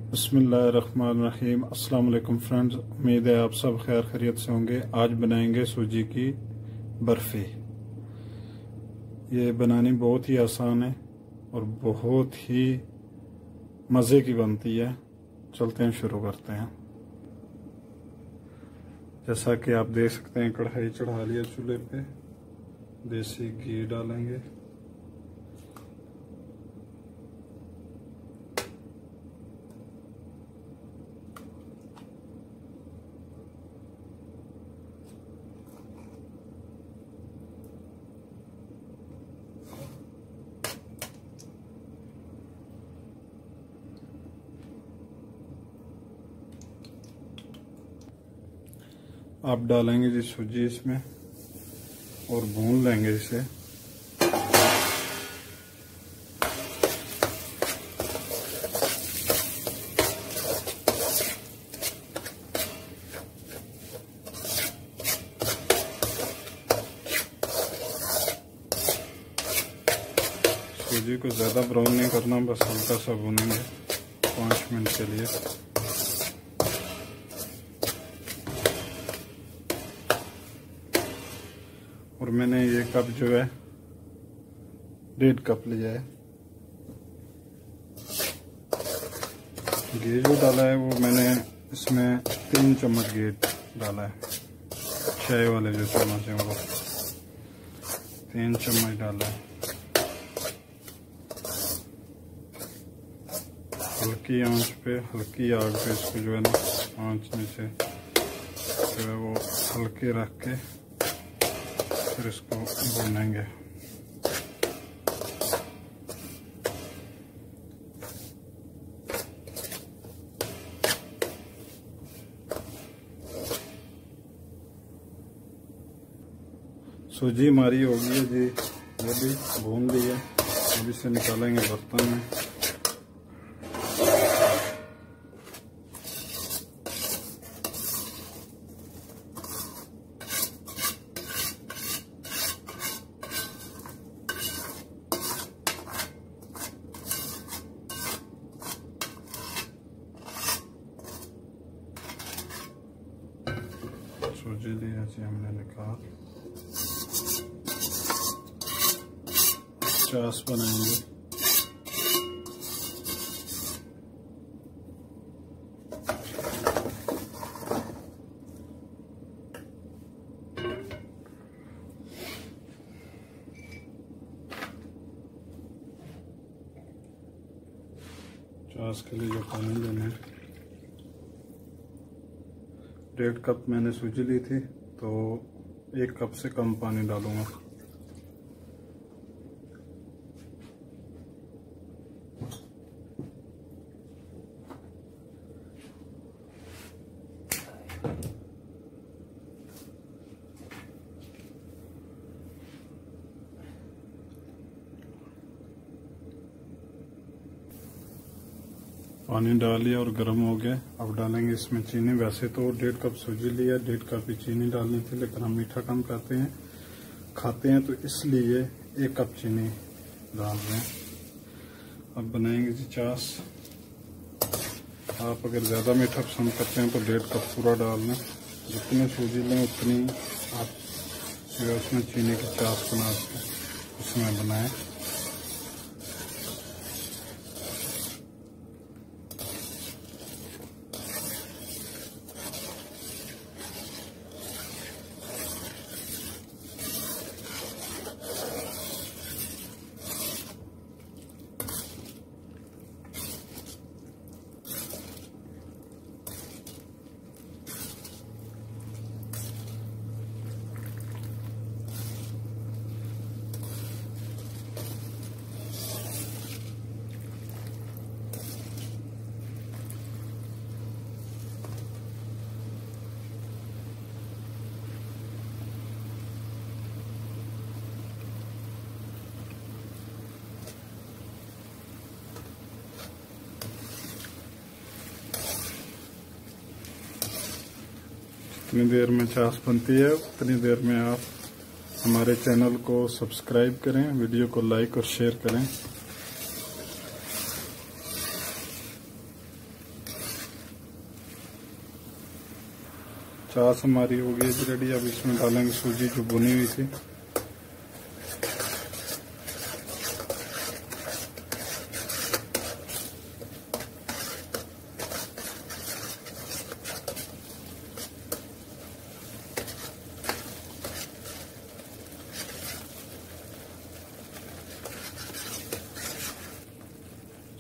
बिस्मिल्लाहिर्रहमानिर्रहीम। अस्सलाम वालेकुम फ्रेंड्स, उम्मीद है आप सब खैर खैरियत से होंगे। आज बनाएंगे सूजी की बर्फ़ी। ये बनानी बहुत ही आसान है और बहुत ही मज़े की बनती है। चलते हैं, शुरू करते हैं। जैसा कि आप देख सकते हैं, कढ़ाई चढ़ा लिया चूल्हे पे, देसी घी डालेंगे। आप डालेंगे जी सूजी इसमें और भून लेंगे इसे। सूजी को ज़्यादा ब्राउन नहीं करना, बस हल्का सा भूनेंगे 5 मिनट के लिए। और मैंने ये कप जो है 1.5 कप लिया है। घी जो डाला है वो मैंने इसमें 3 चम्मच घी डाला है। चाय वाले जो चम्मच हैं वो 3 चम्मच डाला है। हल्की आंच पे, हल्की आग पे इसको जो है ना, आंच नीचे जो है वो हल्के रख के फिर इसको भूनेंगे। सूजी हमारी हो गई है जी, ये भी भून ली है। अब इसे निकालेंगे बर्तन में। सूजी लिया जी हमने, निकाल चास बनाएंगे। चास के लिए जो पानी लेना है, 1.5 कप मैंने सूजी ली थी, तो 1 कप से कम पानी डालूंगा। पानी डाल लिया और गर्म हो गया। अब डालेंगे इसमें चीनी। वैसे तो 1.5 कप सूजी लिया, 1.5 कप ही चीनी डालनी थी, लेकिन हम मीठा कम खाते हैं तो इसलिए 1 कप चीनी डाल रहे हैं। अब बनाएंगे जी चास। आप अगर ज़्यादा मीठा पसंद करते हैं तो 1.5 कप पूरा डाल लें। जितने सूजी लें उतनी आप जो उसमें चीनी की चास बना के उसमें बनाएं। जितनी देर में चास बनती है उतनी देर में आप हमारे चैनल को सब्सक्राइब करें, वीडियो को लाइक और शेयर करें। चास हमारी हो गई है रेडी। अब इसमें डालेंगे सूजी जो भुनी हुई थी।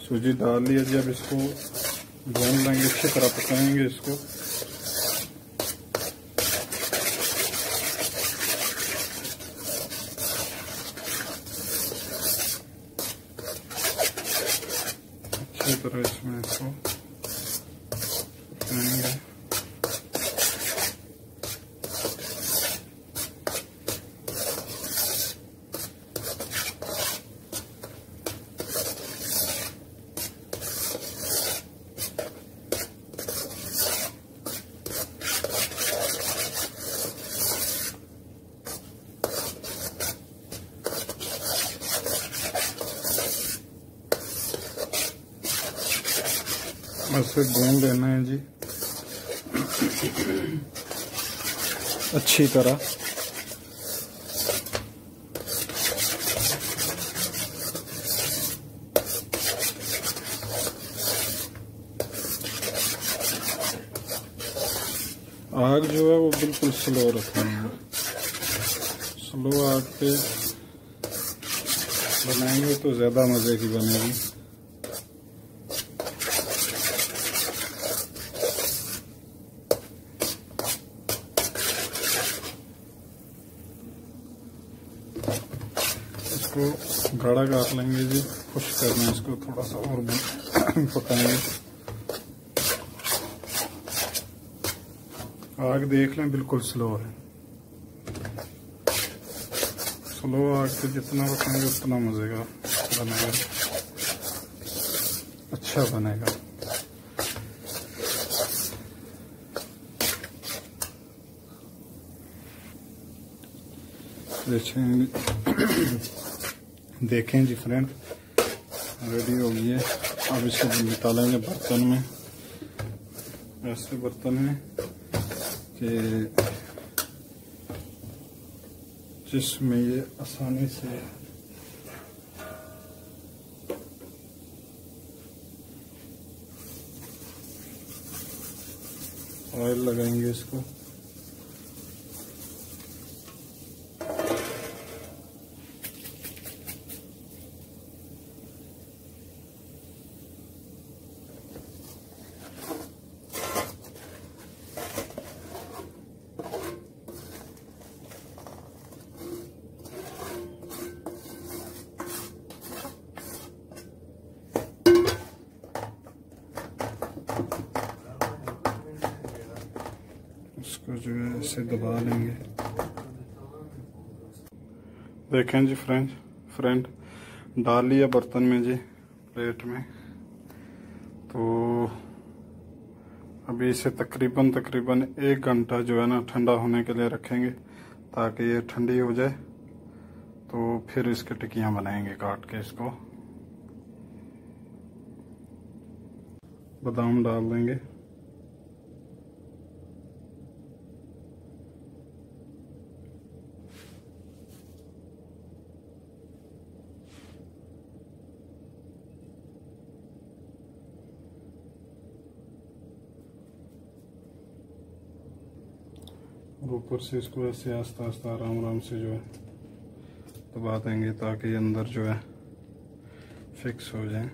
सूजी डाल लिया जी। अब इसको भून लेंगे, अच्छी तरह पकाएंगे इसको। अच्छी तरह इसमें इसको पकाएंगे। ऐसे भून लेना है जी अच्छी तरह। आग जो है वो बिल्कुल स्लो रखनी है। स्लो आग पे बनाएंगे तो ज्यादा मजे की बनेगी। इसको गाढ़ा काट लेंगे जी, खुश करना है इसको, थोड़ा सा और पकाएंगे। आग देख लें बिल्कुल स्लो है। स्लो आग पे जितना पकाएंगे उतना मजे का बनेगा, अच्छा बनेगा। देखें जी फ्रेंड, रेडी हो गई है। अब इसको निकालेंगे बर्तन में, ऐसे बर्तन में कि जिसमें ये आसानी से ऑयल लगाएंगे इसको। इसको जो है ऐसे दबा लेंगे। देखें जी फ्रेंड डाल लिया बर्तन में जी, प्लेट में। तो अभी इसे तकरीबन 1 घंटा जो है ना ठंडा होने के लिए रखेंगे, ताकि ये ठंडी हो जाए। तो फिर इसके टिक्कियाँ बनाएंगे काट के। इसको बादाम डाल देंगे, और ऊपर से इसको ऐसे आस्ता आस्ता आराम से जो है दबा देंगे, ताकि अंदर जो है फिक्स हो जाए।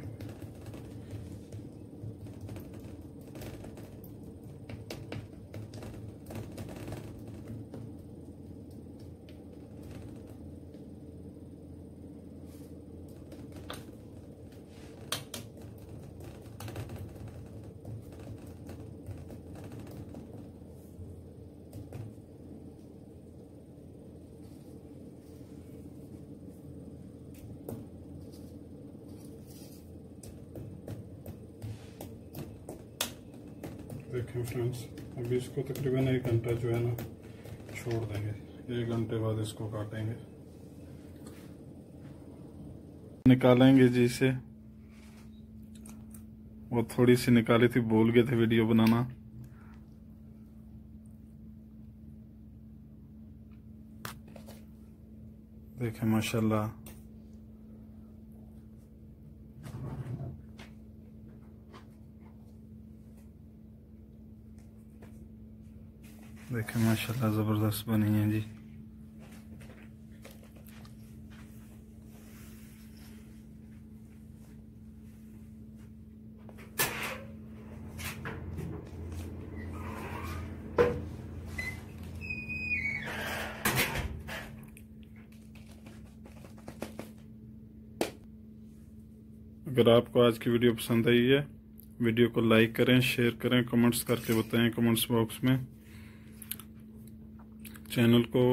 देखें फ्रेंड्स, अभी इसको तकरीबन 1 घंटा जो है ना छोड़ देंगे। 1 घंटे बाद इसको काटेंगे, निकालेंगे जी इसे। वो थोड़ी सी निकाली थी, भूल गए थे वीडियो बनाना। देखें माशाल्लाह। देखें माशाल्लाह ज़बरदस्त बनी है जी। अगर आपको आज की वीडियो पसंद आई है, वीडियो को लाइक करें, शेयर करें, कमेंट्स करके बताएं कमेंट्स बॉक्स में। चैनल को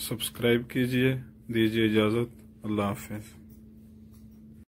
सब्सक्राइब कीजिए। दीजिए इजाज़त। अल्लाह हाफ़िज़।